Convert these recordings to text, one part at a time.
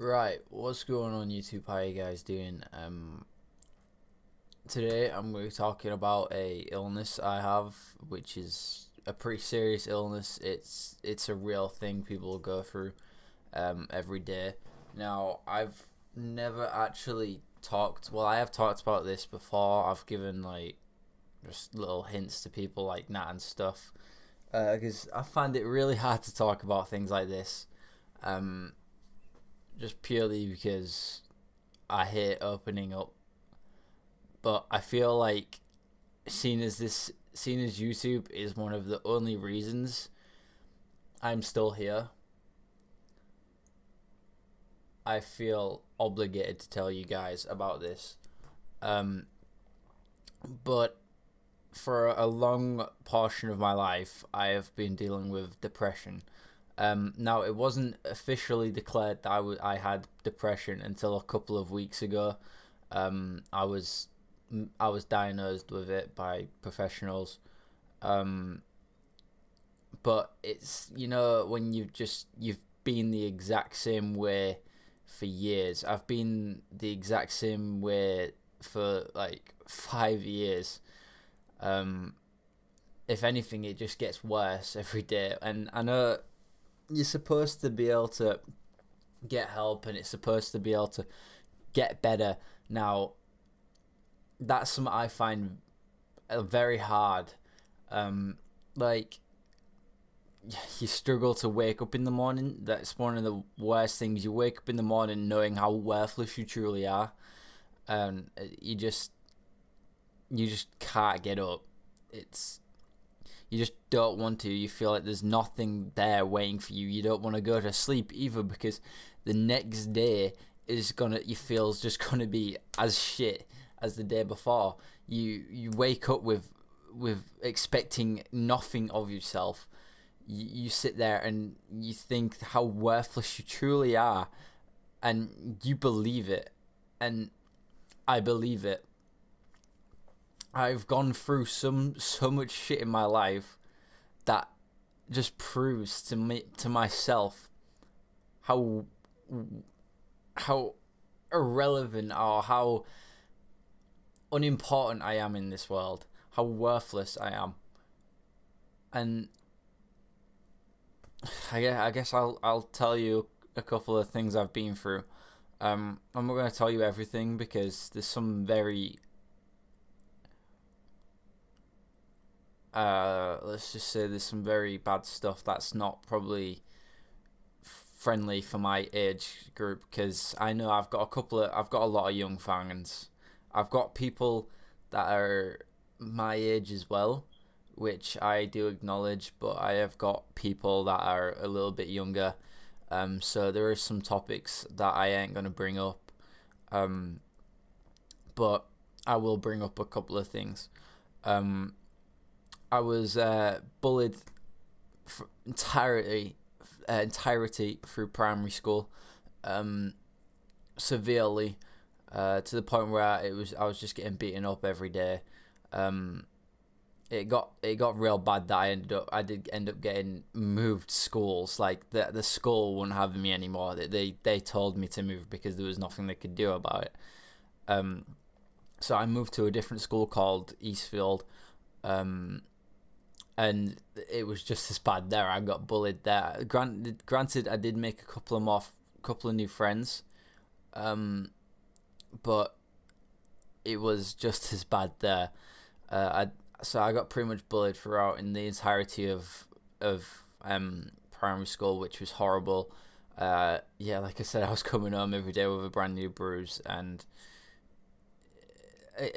Right, what's going on YouTube? How you guys doing? Today I'm going to be talking about a illness I have, which is a pretty serious illness. It's a real thing people go through every day. Now, I've never actually talked. Well, I have talked about this before. I've given like just little hints to people like Nat and stuff, because I find it really hard to talk about things like this. Um, just purely because I hate opening up. But I feel like seeing as YouTube is one of the only reasons I'm still here, I feel obligated to tell you guys about this. Um, but for a long portion of my life, I have been dealing with depression. Now, it wasn't officially declared that I had depression until a couple of weeks ago. Um, I was I was diagnosed with it by professionals. Um, but it's when you've been the exact same way for years. I've been the exact same way for like 5 years. Um, if anything, it just gets worse every day. And I know you're supposed to be able to get help, and it's supposed to be able to get better. Now, that's something I find very hard. Um, like you struggle to wake up in the morning. That's one of the worst things. You wake up in the morning knowing how worthless you truly are, and you just can't get up. It's You just don't want to. You feel like there's nothing there waiting for you. You don't want to go to sleep either because the next day you feel is just gonna be as shit as the day before. You wake up with expecting nothing of yourself. You sit there and you think how worthless you truly are, and you believe it, and I believe it. I've gone through so much shit in my life that just proves to myself how how irrelevant or how unimportant I am in this world, how worthless I am. And I guess I'll tell you a couple of things I've been through. I'm not going to tell you everything because there's some very let's just say there's some very bad stuff that's not probably friendly for my age group, because I know I've got a lot of young fans. I've got people that are my age as well, which I do acknowledge, but I have got people that are a little bit younger. So there are some topics that I ain't gonna bring up. Um, but I will bring up a couple of things. Um, I was bullied for entirety through primary school, um, severely, to the point where I was just getting beaten up every day. Um, it got real bad that I did end up getting moved schools. Like the school wouldn't have me anymore. They told me to move because there was nothing they could do about it. Um, so I moved to a different school called Eastfield. Um, and it was just as bad there. I got bullied there. Granted, I did make couple of new friends, um, but it was just as bad there. I got pretty much bullied throughout in the entirety of primary school, which was horrible. Yeah, like I said, I was coming home every day with a brand new bruise, and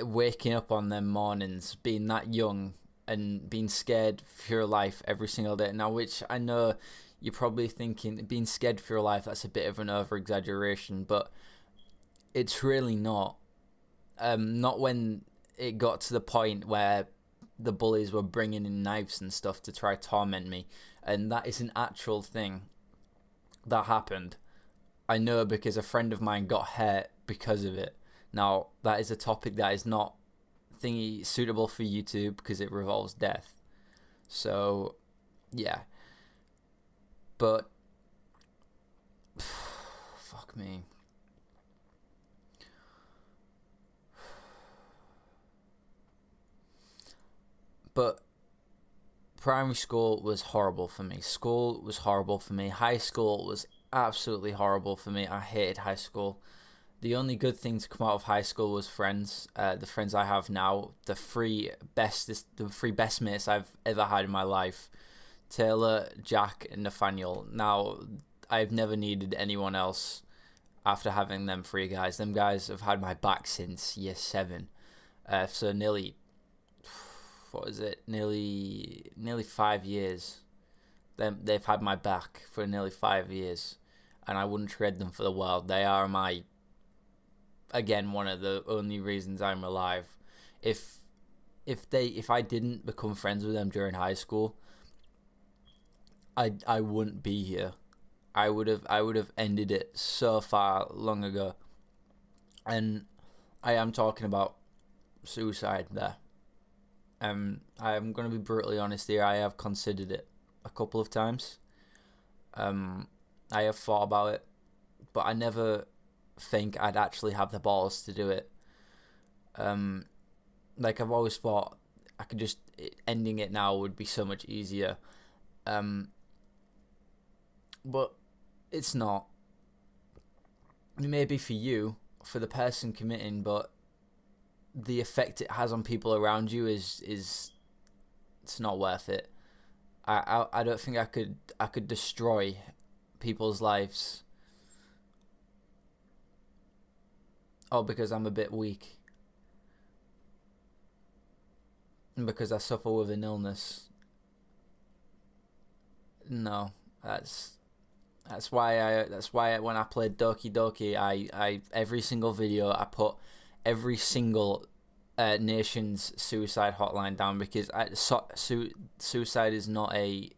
waking up on them mornings, being that young and being scared for your life every single day. Now, which I know you're probably thinking, being scared for your life, that's a bit of an over exaggeration, but it's really not. Not when it got to the point where the bullies were bringing in knives and stuff to try to torment me, and that is an actual thing that happened. I know because a friend of mine got hurt because of it. Now, that is a topic that is not thingy suitable for YouTube because it revolves death. So, yeah. But Fuck me. But primary school was horrible for me. School was horrible for me. High school was absolutely horrible for me. I hated high school. The only good thing to come out of high school was friends. The friends I have now, the three best mates I've ever had in my life. Taylor, Jack, and Nathaniel. Now, I've never needed anyone else after having them three guys. Them guys have had my back since year 7. So nearly, what is it? Nearly 5 years. They've had my back for nearly 5 years, and I wouldn't trade them for the world. They are one of the only reasons I'm alive. If I didn't become friends with them during high school, I wouldn't be here. I would have ended it so far long ago. And I am talking about suicide there. I am going to be brutally honest here. I have considered it a couple of times. I have thought about it, but I never think I'd actually have the balls to do it. Like I've always thought, I could just ending it now would be so much easier. But it's not. Maybe for you, for the person committing, but the effect it has on people around you is it's not worth it. I don't think I could destroy people's lives. Oh, because I'm a bit weak. And because I suffer with an illness. No, that's why when I played Doki Doki, I every single video I put every single nation's suicide hotline down, because suicide is not a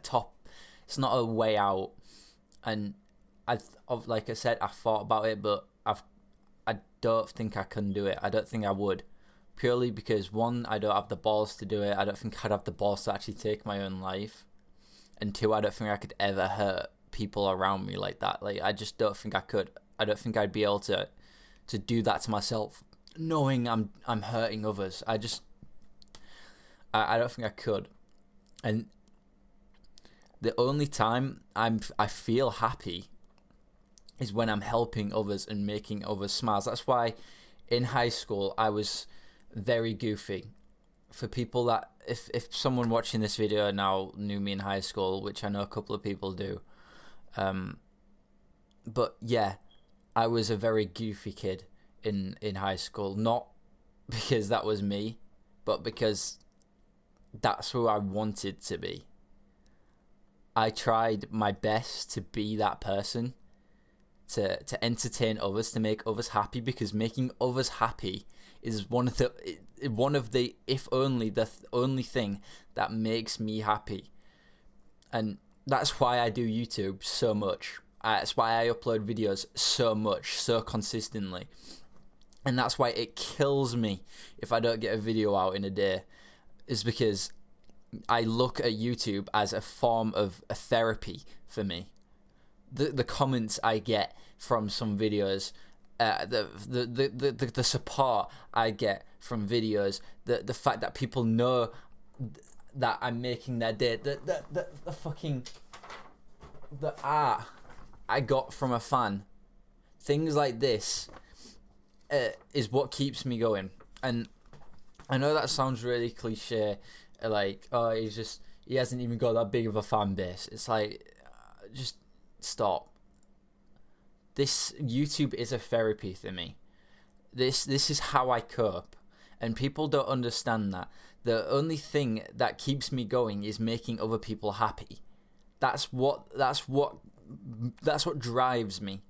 top, it's not a way out. And like I said, I thought about it, but I don't think I can do it. I don't think I would, purely because, one, I don't have the balls to do it. I don't think I'd have the balls to actually take my own life. And 2, I don't think I could ever hurt people around me like that. Like, I just don't think I could. I don't think I'd be able to do that to myself, knowing I'm hurting others. I don't think I could. And the only time I feel happy is when I'm helping others and making others smile. That's why in high school I was very goofy. For people that, if someone watching this video now knew me in high school, which I know a couple of people do, but yeah, I was a very goofy kid in high school. Not because that was me, but because that's who I wanted to be. I tried my best to be that person, to entertain others, to make others happy, because making others happy is one of the if only the only thing that makes me happy. And that's why I do YouTube so much. That's why I upload videos so much, so consistently. And that's why it kills me if I don't get a video out in a day, is because I look at YouTube as a form of a therapy for me. The comments I get from some videos, the support I get from videos, the fact that people know that I'm making their day, the fucking the art I got from a fan, things like this is what keeps me going. And I know that sounds really cliche, like, oh, he hasn't even got that big of a fan base. It's like, just stop. This YouTube is a therapy for me. This is how I cope, and people don't understand that. The only thing that keeps me going is making other people happy. That's what drives me,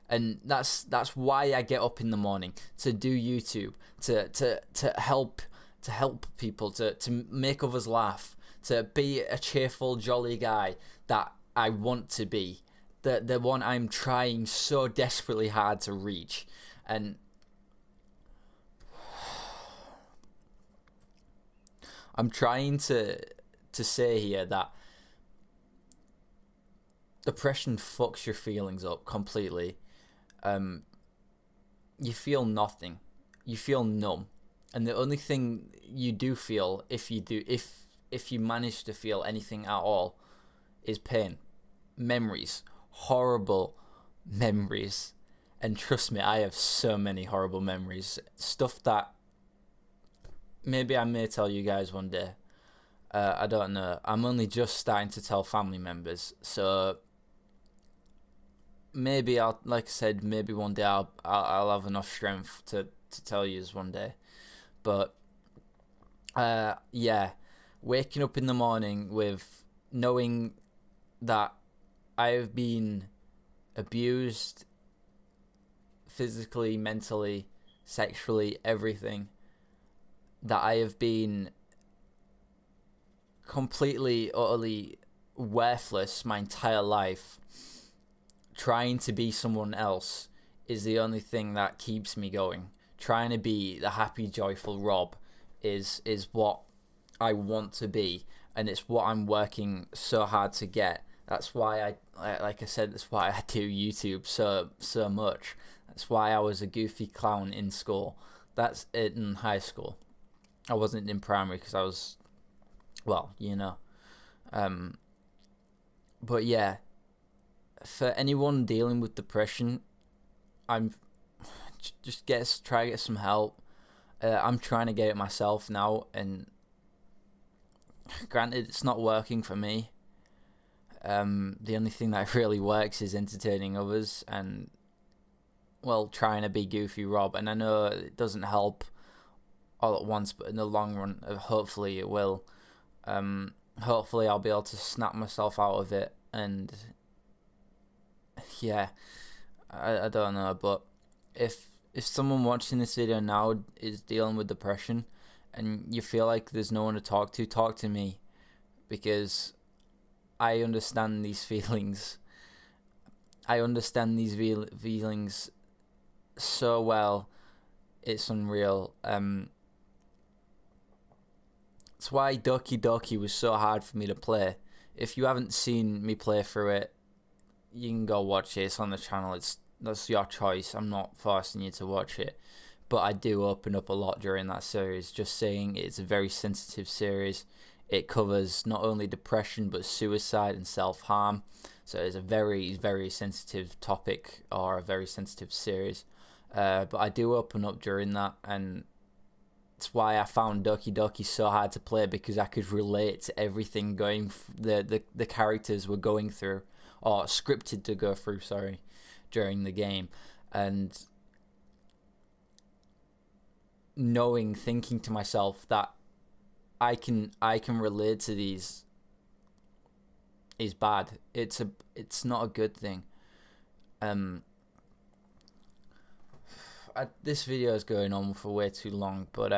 and that's why I get up in the morning to do YouTube, to help people, to make others laugh, to be a cheerful, jolly guy that I want to be. The one I'm trying so desperately hard to reach. And I'm trying to say here that depression fucks your feelings up completely. You feel nothing. You feel numb. And the only thing you do feel, if you manage to feel anything at all, is pain, memories, horrible memories. And trust me, I have so many horrible memories. Stuff that maybe I may tell you guys one day. I don't know. I'm only just starting to tell family members, so maybe like I said, maybe one day I'll have enough strength to tell you one day. But yeah, waking up in the morning with knowing that I have been abused physically, mentally, sexually, everything, that I have been completely, utterly worthless my entire life, trying to be someone else is the only thing that keeps me going. Trying to be the happy, joyful Rob is what I want to be, and it's what I'm working so hard to get. That's why like I said, that's why I do YouTube so much. That's why I was a goofy clown in school. That's it in high school. I wasn't in primary because I was, well, you know. But yeah, for anyone dealing with depression, I'm just try to get some help. I'm trying to get it myself now, and granted, it's not working for me. The only thing that really works is entertaining others and, well, trying to be goofy Rob. And I know it doesn't help all at once, but in the long run, hopefully it will. Hopefully I'll be able to snap myself out of it. And yeah, I don't know, but if someone watching this video now is dealing with depression and you feel like there's no one to talk to me, because I understand these feelings. I understand these feelings so well. It's unreal. That's why Doki Doki was so hard for me to play. If you haven't seen me play through it, you can go watch it. It's on the channel. That's your choice. I'm not forcing you to watch it. But I do open up a lot during that series. Just saying, it's a very sensitive series. It covers not only depression but suicide and self-harm. So it's a very, very sensitive topic, or a very sensitive series. But I do open up during that, and it's why I found Doki Doki so hard to play, because I could relate to everything the characters were going through, or scripted to go through, sorry, during the game. And thinking to myself that I can relate to these is bad. It's not a good thing. This video is going on for way too long, but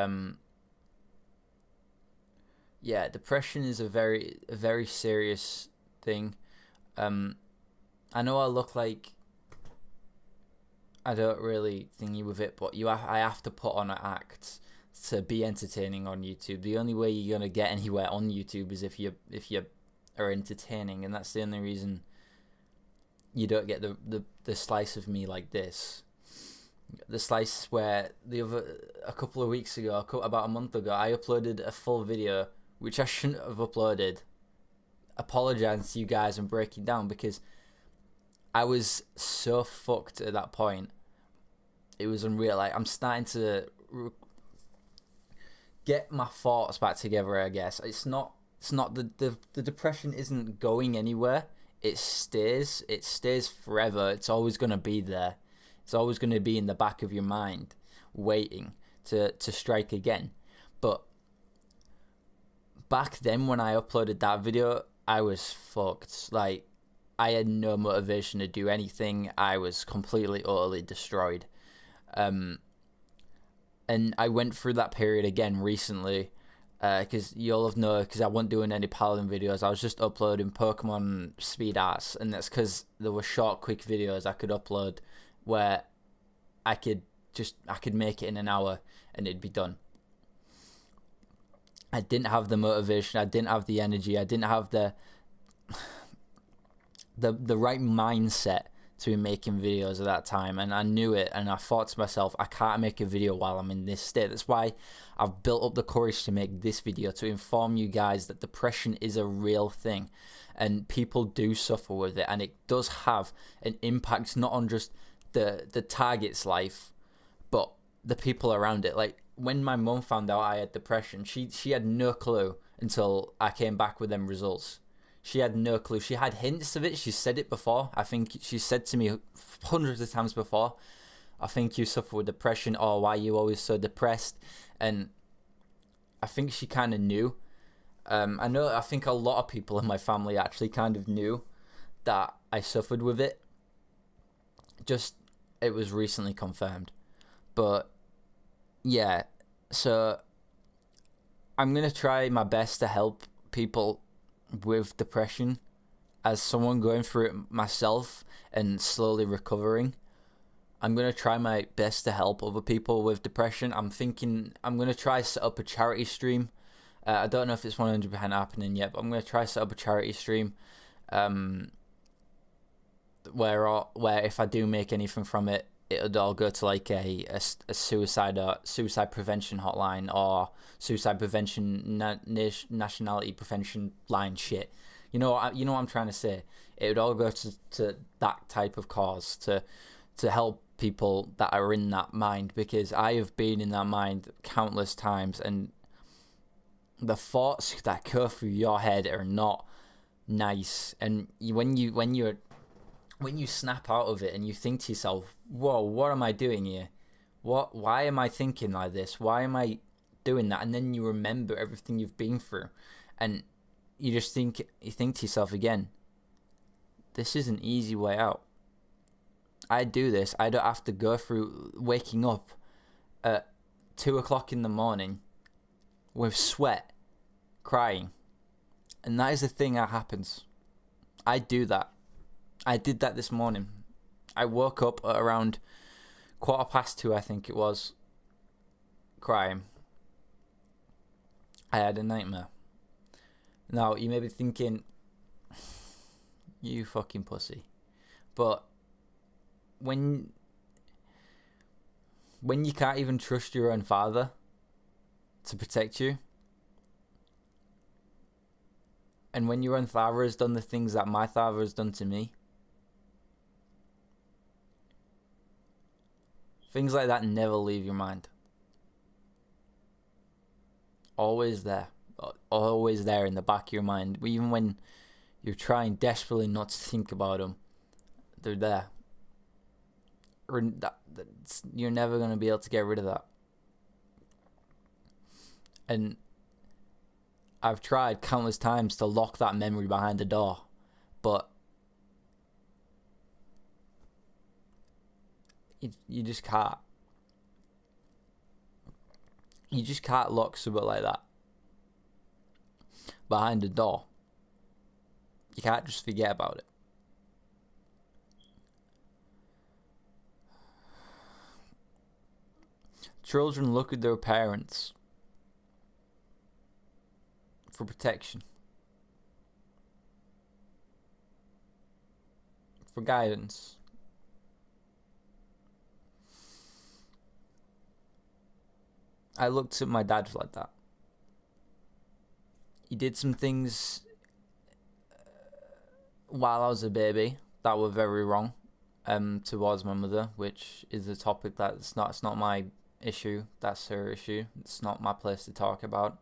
yeah, depression is a very serious thing. I know I look like I don't really thingy with it, but I have to put on an act to be entertaining on YouTube. The only way you're gonna get anywhere on YouTube is if you are entertaining, and that's the only reason you don't get the slice of me like this. The slice where a couple of weeks ago, about a month ago, I uploaded a full video which I shouldn't have uploaded. Apologize to you guys and breaking down, because I was so fucked at that point. It was unreal. Like, I'm starting to get my thoughts back together, I guess. It's not the depression isn't going anywhere. It stays forever. It's always going to be there. It's always going to be in the back of your mind, waiting to strike again. But back then, when I uploaded that video, I was fucked. Like, I had no motivation to do anything. I was completely, utterly destroyed. And I went through that period again recently, because you'll have known, because I wasn't doing any Paladin videos. I was just uploading Pokemon speed arts, and that's because there were short, quick videos I could upload where I could make it in an hour and it'd be done. I didn't have the motivation. I didn't have the energy. I didn't have the the right mindset to be making videos at that time, and I knew it, and I thought to myself, I can't make a video while I'm in this state. That's why I've built up the courage to make this video, to inform you guys that depression is a real thing, and people do suffer with it, and it does have an impact not on just the target's life, but the people around it. Like, when my mum found out I had depression, she had no clue until I came back with them results. She had no clue. She had hints of it. She said it before. I think she said to me hundreds of times before, I think you suffer with depression, or why are you always so depressed? And I think she kind of knew. I think a lot of people in my family actually kind of knew that I suffered with it. Just, it was recently confirmed. But yeah, so I'm going to try my best to help people with depression, as someone going through it myself and slowly recovering. I'm going to try my best to help other people with depression. I'm thinking I'm going to try set up a charity stream. I don't know if it's 100% happening yet, but I'm going to try set up a charity stream where if I do make anything from it, it'll all go to like a suicide prevention hotline, or suicide prevention nationality prevention line shit. You know what I'm trying to say? It would all go to that type of cause, to help people that are in that mind, because I have been in that mind countless times, and the thoughts that go through your head are not nice. And when you snap out of it and you think to yourself, whoa, what am I doing here? Why am I thinking like this? Why am I doing that? And then you remember everything you've been through, and you think to yourself again, this is an easy way out. I do this. I don't have to go through waking up at 2 o'clock in the morning with sweat, crying. And that is the thing that happens. I do that. I did that this morning. I woke up at around 2:15, I think it was, crying. I had a nightmare. Now, you may be thinking, you fucking pussy. But when you can't even trust your own father to protect you, and when your own father has done the things that my father has done to me, things like that never leave your mind. Always there. Always there in the back of your mind. Even when you're trying desperately not to think about them, they're there. You're never going to be able to get rid of that. And I've tried countless times to lock that memory behind the door, but you just can't. You just can't lock something like that behind the door. You can't just forget about it. Children look at their parents for protection, for guidance. I looked at my dad like that. He did some things while I was a baby that were very wrong towards my mother, which is a topic it's not my issue, that's her issue. It's not my place to talk about.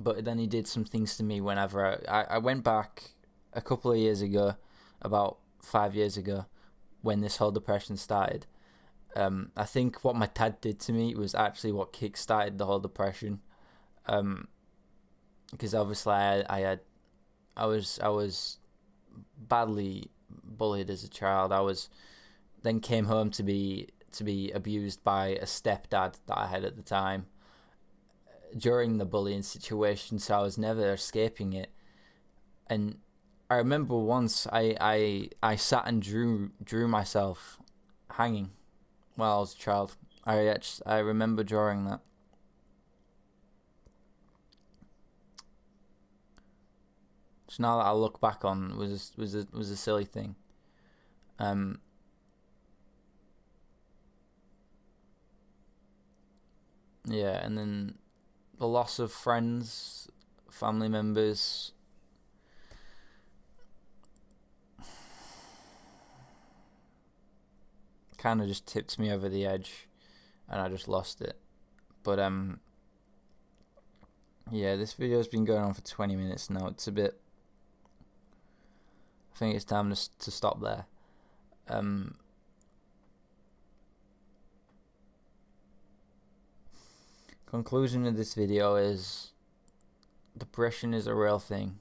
But then he did some things to me whenever I went back a couple of years ago, about 5 years ago, when this whole depression started. I think what my dad did to me was actually what kick-started the whole depression. Because obviously I was badly bullied as a child. Then came home to be abused by a stepdad that I had at the time during the bullying situation, so I was never escaping it. And I remember once I sat and drew myself hanging while I was a child. I remember drawing that. which now that I look back on was a silly thing. Yeah, and then the loss of friends, family members. Kind of just tipped me over the edge, and I just lost it. But yeah, this video's been going on for 20 minutes now. It's a bit. I think it's time to stop there. Conclusion of this video is depression is a real thing.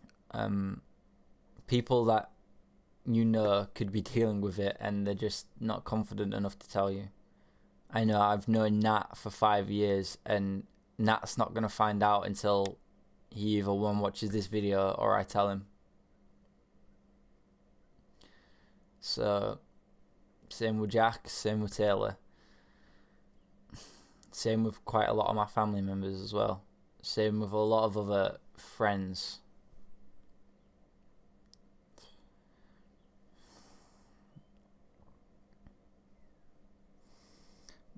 People that you know could be dealing with it and they're just not confident enough to tell you. I know I've known Nat for 5 years, and Nat's not going to find out until he either one watches this video or I tell him. So, same with Jack, same with Taylor. Same with quite a lot of my family members as well. Same with a lot of other friends.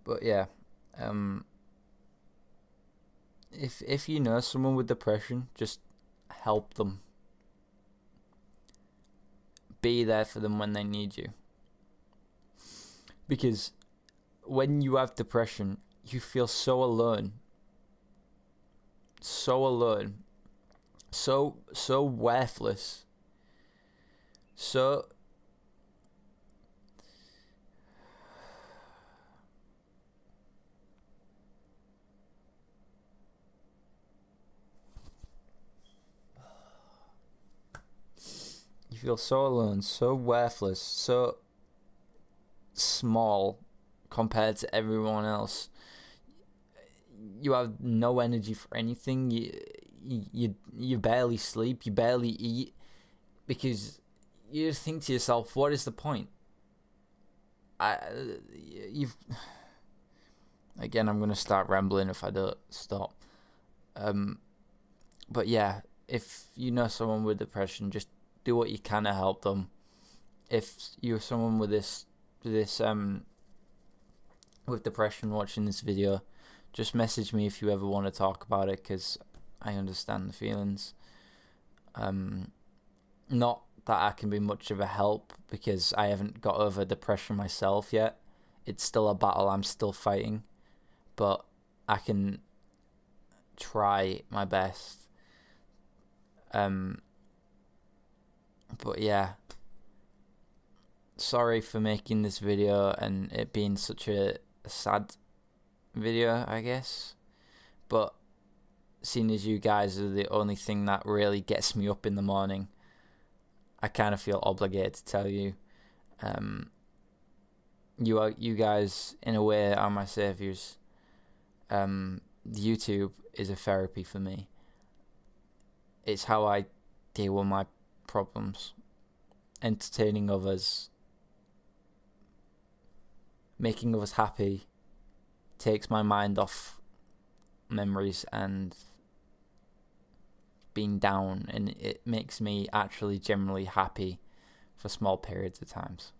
But yeah, if you know someone with depression, just help them. Be there for them when they need you. Because when you have depression, you feel so alone. So alone. So worthless. So you feel so alone, so worthless, so small compared to everyone else. You have no energy for anything. You barely sleep. You barely eat, because you think to yourself, what is the point? Again, I'm gonna start rambling if I don't stop. But yeah, if you know someone with depression, just do what you can to help them. If you're someone with with depression watching this video, just message me if you ever want to talk about it, because I understand the feelings. Not that I can be much of a help, because I haven't got over depression myself yet. It's still a battle I'm still fighting, but I can try my best. But yeah, sorry for making this video and it being such a sad video, I guess. But seeing as you guys are the only thing that really gets me up in the morning, I kind of feel obligated to tell you. You guys, in a way, are my saviors. YouTube is a therapy for me. It's how I deal with my problems. Entertaining others, making others happy, takes my mind off memories and being down, and it makes me actually generally happy for small periods of times.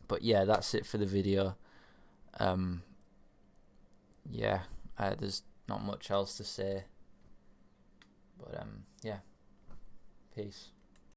But yeah, that's it for the video. Yeah, there's not much else to say. But yeah, peace.